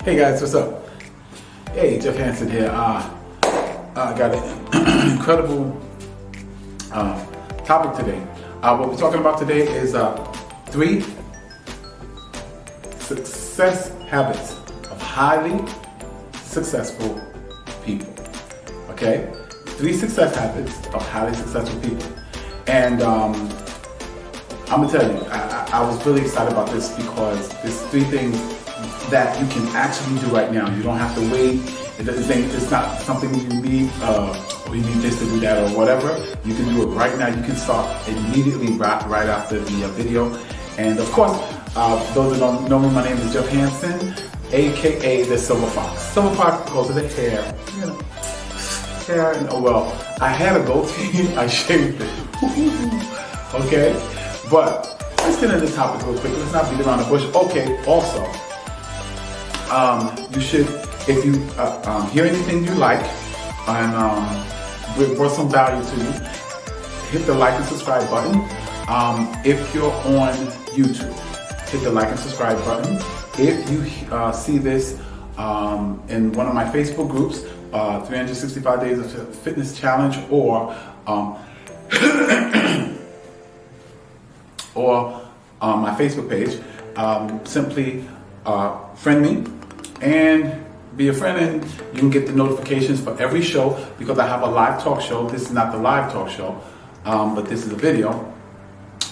Hey guys, what's up? Hey, Jeff Hansen here. I got an incredible topic today. What we're talking about today is 3 success habits of highly successful people. Okay? 3 success habits of highly successful people. And I'm gonna tell you, I was really excited about this because there's 3 things that you can actually do right now. You don't have to wait. It's not something you need, or you need this to do that or whatever. You can do it right now. You can start immediately right after the video. And of course, those that don't know me, my name is Jeff Hansen, aka the Silver Fox. Silver Fox because of the hair. You know, hair. And, oh well, I had a goatee. I shaved it. Okay, but let's get into the topic real quick. Let's not beat around the bush. Okay. Also, you should, if you hear anything you like and brought some value to you, hit the like and subscribe button. If you're on YouTube, hit the like and subscribe button. If you see this in one of my Facebook groups, 365 Days of Fitness Challenge, or my Facebook page, simply friend me and be a friend, and you can get the notifications for every show, because I have a live talk show. This is not the live talk show, but this is a video.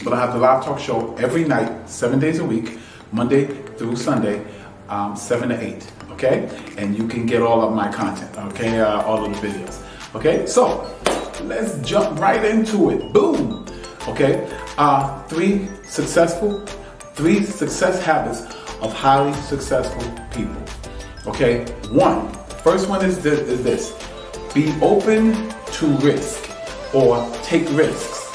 But I have the live talk show every night, 7 days a week, Monday through Sunday, 7 to 8, okay? And you can get all of my content, okay? All of the videos, okay? So, let's jump right into it. Boom! Okay? 3 success habits of highly successful people. Okay? First one is this. Be open to risk, or take risks,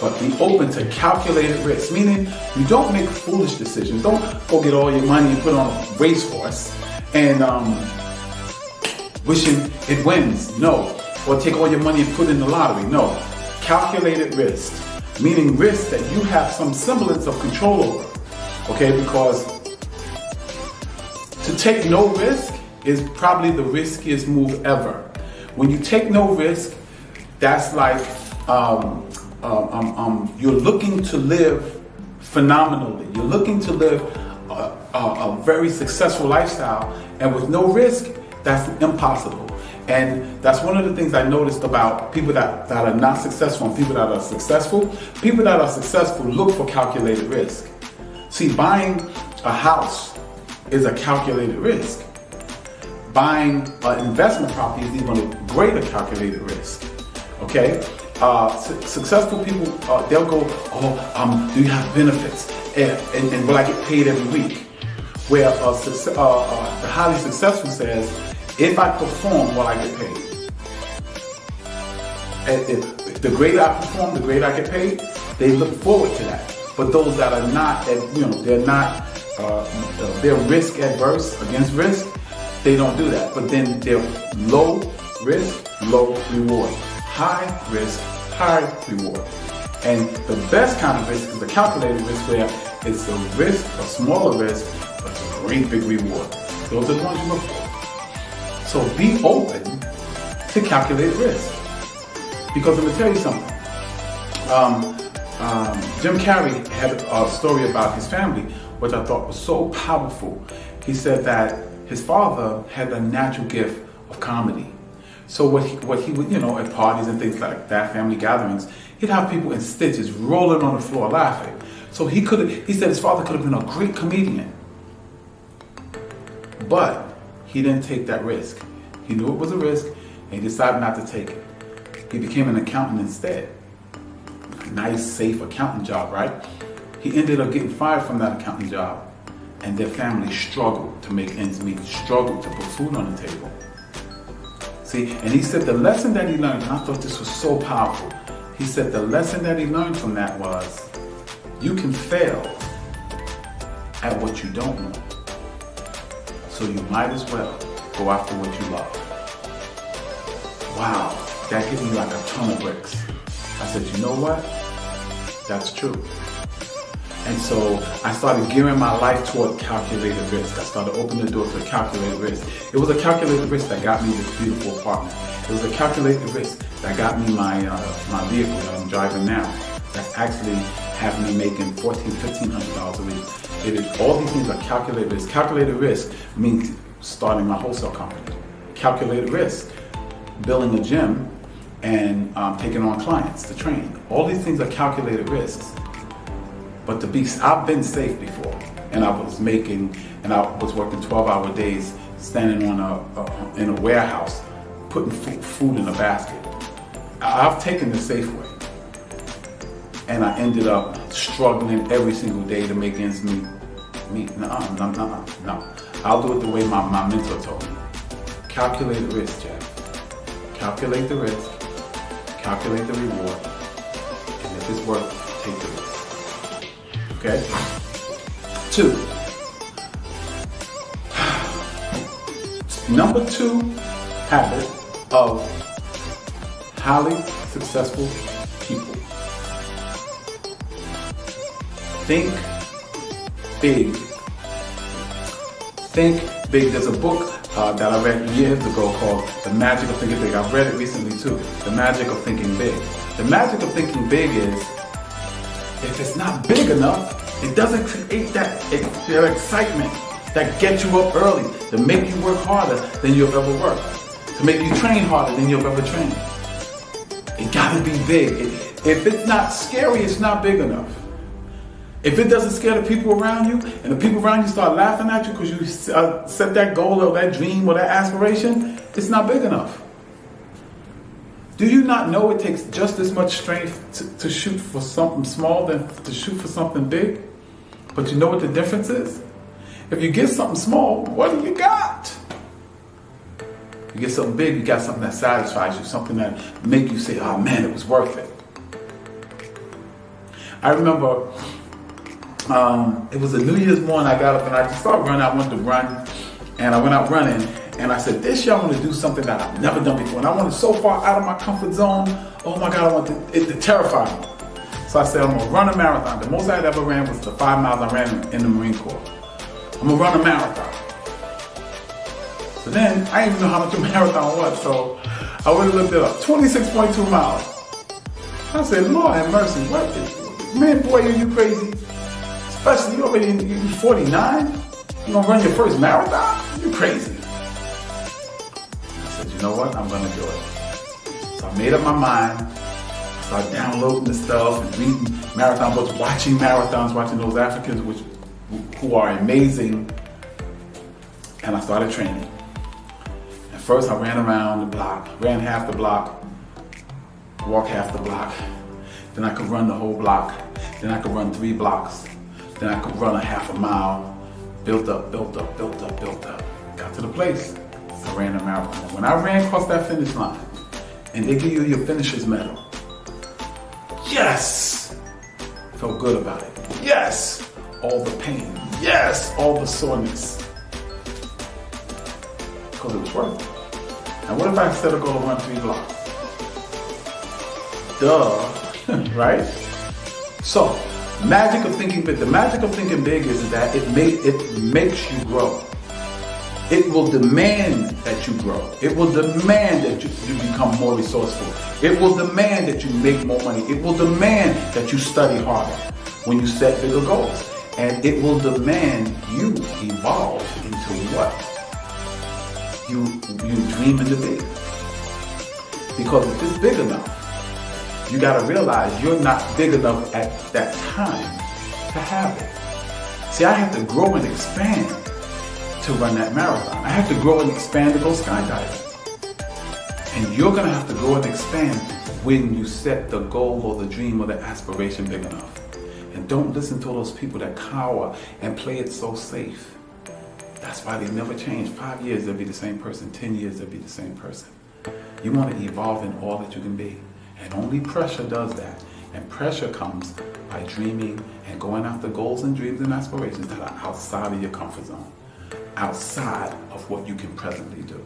but be open to calculated risk. Meaning, you don't make foolish decisions. Don't go get all your money and put on a racehorse and wishing it wins. No. Or take all your money and put in the lottery. No. Calculated risk. Meaning risk that you have some semblance of control over. Okay, because to take no risk is probably the riskiest move ever. When you take no risk, that's like you're looking to live phenomenally. You're looking to live a very successful lifestyle, and with no risk, that's impossible. And that's one of the things I noticed about people that are not successful and people that are successful. People that are successful look for calculated risk. See, buying a house is a calculated risk. Buying an investment property is even a greater calculated risk. Okay? Successful people, they'll go, do you have benefits? And will I get paid every week? Where the highly successful says, if I perform, will I get paid? And the greater I perform, the greater I get paid. They look forward to that. But those that are not, they're not, they're risk adverse against risk, they don't do that. But then they're low risk, low reward. High risk, high reward. And the best kind of risk is a calculated risk, where it's a risk, a smaller risk, but it's a great big reward. Those are the ones you look for. So be open to calculated risk. Because I'm going to tell you something. Jim Carrey had a story about his family, which I thought was so powerful. He said that his father had a natural gift of comedy. So what he would, at parties and things like that, family gatherings, he'd have people in stitches rolling on the floor laughing. So he said his father could have been a great comedian. But he didn't take that risk. He knew it was a risk, and he decided not to take it. He became an accountant instead. A nice, safe accountant job, right? He ended up getting fired from that accounting job, and their family struggled to make ends meet, struggled to put food on the table. See, and he said the lesson that he learned, and I thought this was so powerful, he said the lesson that he learned from that was, you can fail at what you don't know. So you might as well go after what you love. Wow, that hit me like a ton of bricks. I said, you know what? That's true. And so I started gearing my life toward calculated risk. I started opening the door to calculated risk. It was a calculated risk that got me this beautiful apartment. It was a calculated risk that got me my vehicle that I'm driving now. That's actually having me making $1,400-$1,500 a week. It is, all these things are calculated risk. Calculated risk means starting my wholesale company. Calculated risk, building a gym and taking on clients to train. All these things are calculated risks. But I've been safe before, and I was working 12-hour days, standing in a warehouse, putting food in a basket. I've taken the safe way, and I ended up struggling every single day to make ends meet. No. I'll do it the way my mentor told me. Calculate the risk, Jeff. Calculate the risk, calculate the reward, and if it's worth it, take the risk. Okay? 2. Number 2 habit of highly successful people. Think big. Think big. There's a book that I read years ago called The Magic of Thinking Big. I've read it recently too. The Magic of Thinking Big. The magic of thinking big is, if it's not big enough, it doesn't create that excitement that gets you up early, to make you work harder than you've ever worked, to make you train harder than you've ever trained. It gotta be big. If it's not scary, it's not big enough. If it doesn't scare the people around you, and the people around you start laughing at you because you set that goal or that dream or that aspiration, it's not big enough. Do you not know it takes just as much strength to shoot for something small than to shoot for something big? But you know what the difference is? If you get something small, what do you got? You get something big, you got something that satisfies you, something that make you say, oh man, it was worth it. I remember it was a New Year's morning. I got up and I just started running. I wanted to run, and I went out running. And I said, this year I want to do something that I've never done before. And I wanted so far out of my comfort zone. Oh my God, I want it to terrify me. So I said, I'm going to run a marathon. The most I had ever ran was the 5 miles I ran in the Marine Corps. I'm going to run a marathon. So then, I didn't even know how much a marathon was. So I went and looked it up. 26.2 miles. I said, Lord have mercy. What? Man, boy, are you crazy? Especially, you're 49? You going to run your first marathon? You crazy. You know what? I'm gonna do it. So I made up my mind. Started downloading the stuff and reading marathon books, watching marathons, watching those Africans who are amazing. And I started training. At first I ran around the block, ran half the block, walked half the block. Then I could run the whole block. Then I could run 3 blocks. Then I could run a half a mile. Built up. Got to the place. I ran a marathon. When I ran across that finish line, and they give you your finisher's medal, yes! Felt good about it. Yes! All the pain. Yes! All the soreness. Because it was worth it. And what if I set a goal to run 3 blocks? Duh. Right? So, magic of thinking big. The magic of thinking big is that it makes you grow. It will demand that you grow. It will demand that you become more resourceful. It will demand that you make more money. It will demand that you study harder when you set bigger goals. And it will demand you evolve into what you dream to be. Because if it's big enough, you gotta realize you're not big enough at that time to have it. See, I had to grow and expand to run that marathon. I have to grow and expand to go skydiving. And you're gonna have to grow and expand when you set the goal or the dream or the aspiration big enough. And don't listen to those people that cower and play it so safe. That's why they never change. 5 years, they'll be the same person. 10 years, they'll be the same person. You want to evolve in all that you can be. And only pressure does that. And pressure comes by dreaming and going after goals and dreams and aspirations that are outside of your comfort zone. Outside of what you can presently do.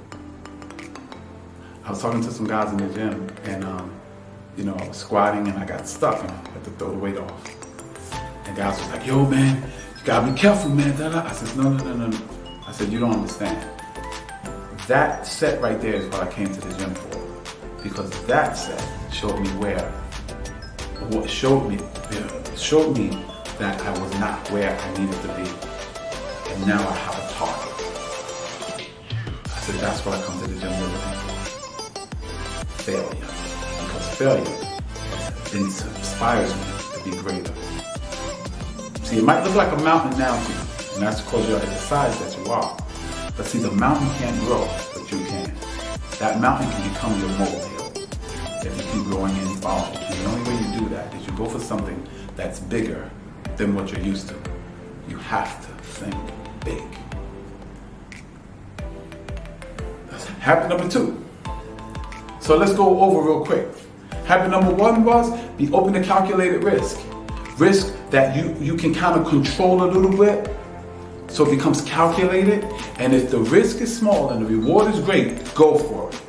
I was talking to some guys in the gym, and I was squatting and I got stuck and I had to throw the weight off. And guys was like, yo, man, you gotta be careful, man. I said, no. I said, you don't understand. That set right there is what I came to the gym for. Because that set showed me showed me that I was not where I needed to be. And now I have a target. I said, that's what I come to the gym looking for. Failure. Because failure inspires me to be greater. See, it might look like a mountain now to you, and that's because you're at the size that you are. But see, the mountain can't grow, but you can. That mountain can become your molehill if you keep growing and following. And the only way you do that is you go for something that's bigger than what you're used to. You have to think big. That's habit number 2. So let's go over real quick. Habit number 1 was be open to calculated risk. Risk that you can kind of control a little bit, so it becomes calculated. And if the risk is small and the reward is great, go for it.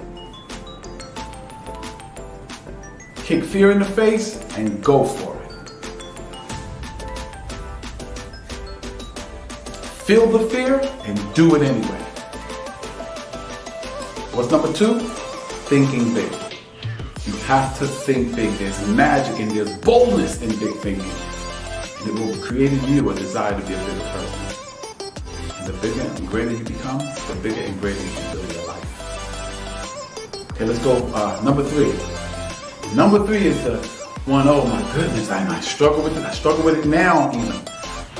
Kick fear in the face and go for it. Feel the fear and do it anyway. What's number 2? Thinking big. You have to think big. There's magic and there's boldness in big thinking. And it will create in you a desire to be a bigger person. And the bigger and greater you become, the bigger and greater you can build your life. Okay, let's go. Number 3. Number 3 is the one, oh my goodness, I struggle with it. I struggle with it now even.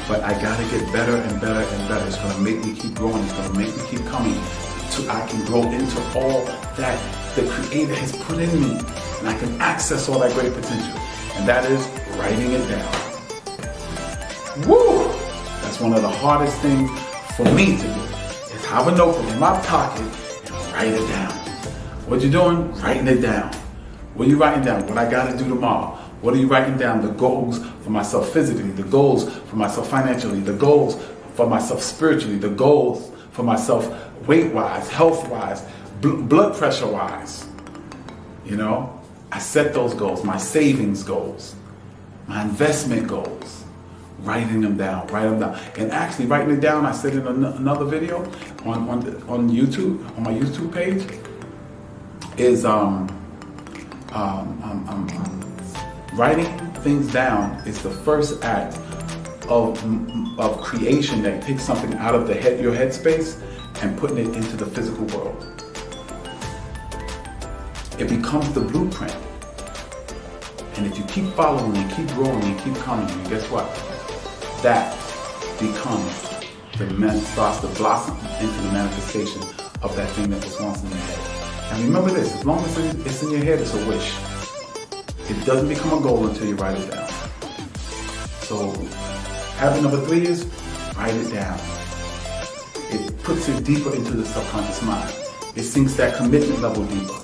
But I gotta get better and better and better. It's gonna make me keep growing. It's gonna make me keep coming. So I can grow into all that the Creator has put in me. And I can access all that great potential. And that is writing it down. Woo! That's one of the hardest things for me to do. Is have a notebook in my pocket and write it down. What you doing? Writing it down. What are you writing down? What I gotta do tomorrow. What are you writing down? The goals for myself physically, the goals for myself financially, the goals for myself spiritually, the goals for myself weight-wise, health-wise, blood pressure-wise. You know, I set those goals, my savings goals, my investment goals, writing them down, And actually writing it down, I said in another video on YouTube, on my YouTube page, is writing things down is the first act of creation that takes something out of your headspace and putting it into the physical world. It becomes the blueprint. And if you keep following and keep growing and keep coming, and guess what? That becomes starts to blossom into the manifestation of that thing that was once in your head. And remember this, as long as it's in your head, it's a wish. It doesn't become a goal until you write it down. So habit number 3 is write it down. It puts it deeper into the subconscious mind. It sinks that commitment level deeper.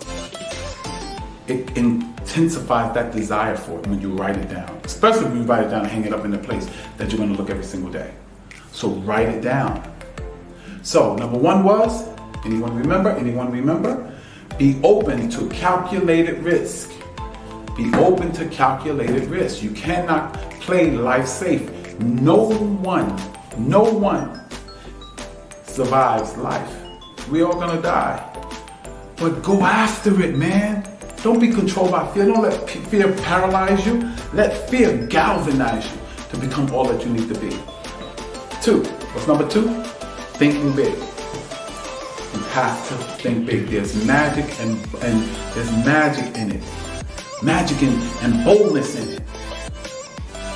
It intensifies that desire for it when you write it down. Especially when you write it down and hang it up in a place that you're going to look every single day. So write it down. So number 1 was, anyone remember? Be open to calculated risk. Be open to calculated risk. You cannot play life safe. No one survives life. We all gonna die. But go after it, man. Don't be controlled by fear. Don't let fear paralyze you. Let fear galvanize you to become all that you need to be. 2, what's number 2? Thinking big. You have to think big. There's magic and there's magic in it. Magic and boldness in it.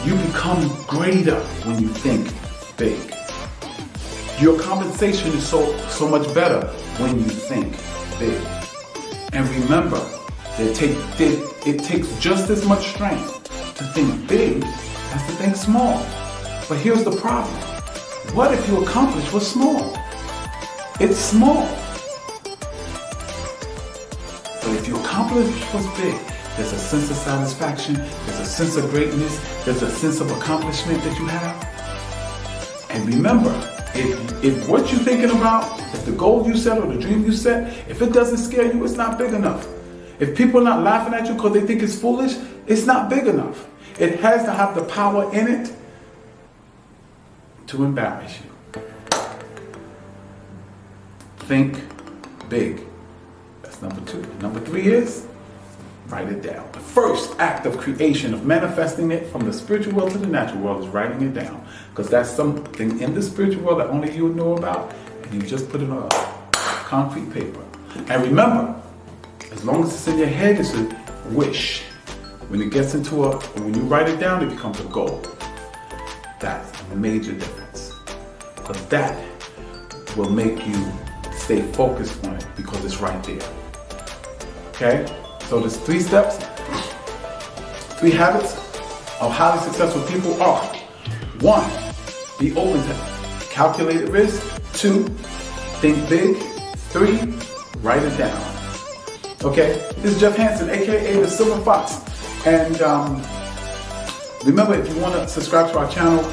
You become greater when you think big. Your compensation is so much better when you think big. And remember, it takes just as much strength to think big as to think small. But here's the problem. What if you accomplish what's small? It's small. But if you accomplish what's big, there's a sense of satisfaction, there's a sense of greatness, there's a sense of accomplishment that you have. And remember, if what you're thinking about, if the goal you set or the dream you set, if it doesn't scare you, it's not big enough. If people are not laughing at you because they think it's foolish, it's not big enough. It has to have the power in it to embarrass you. Think big. That's number 2. Number 3 is write it down. The first act of creation, of manifesting it from the spiritual world to the natural world, is writing it down. Because that's something in the spiritual world that only you know about, and you just put it on concrete paper. And remember, as long as it's in your head, it's a wish. When it gets into when you write it down, it becomes a goal. That's a major difference. Because that will make you stay focused on it because it's right there. Okay? So there's 3 steps, 3 habits of highly successful people are: 1, be open to calculated risk. 2, think big. 3, write it down. Okay, this is Jeff Hansen, aka the Silver Fox. And remember, if you want to subscribe to our channel,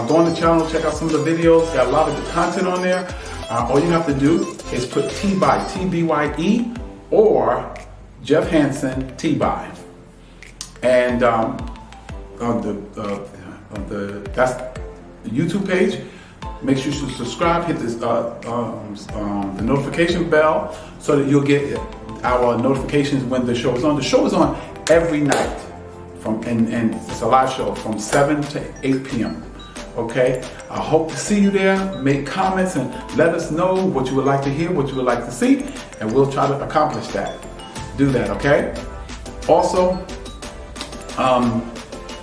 go on the channel, check out some of the videos. Got a lot of good content on there. All you have to do is put T-B-Y-E, or Jeff Hansen T-By. And that's the YouTube page. Make sure you subscribe, hit this, the notification bell so that you'll get our notifications when the show is on. The show is on every night, and it's a live show from 7 to 8 p.m. Okay? I hope to see you there. Make comments and let us know what you would like to hear, what you would like to see, and we'll try to accomplish that. Do that, okay? Also,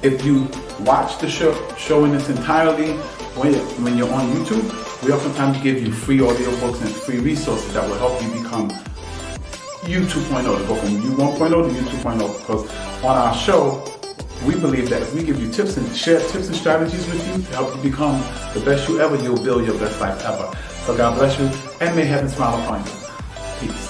if you watch the show in its entirety when you're on YouTube, we oftentimes give you free audiobooks and free resources that will help you become you 2.0, to go from you 1.0 to you 2.0. Because on our show, we believe that if we give you tips and share tips and strategies with you to help you become the best you ever, you'll build your best life ever. So God bless you, and may heaven smile upon you. Peace.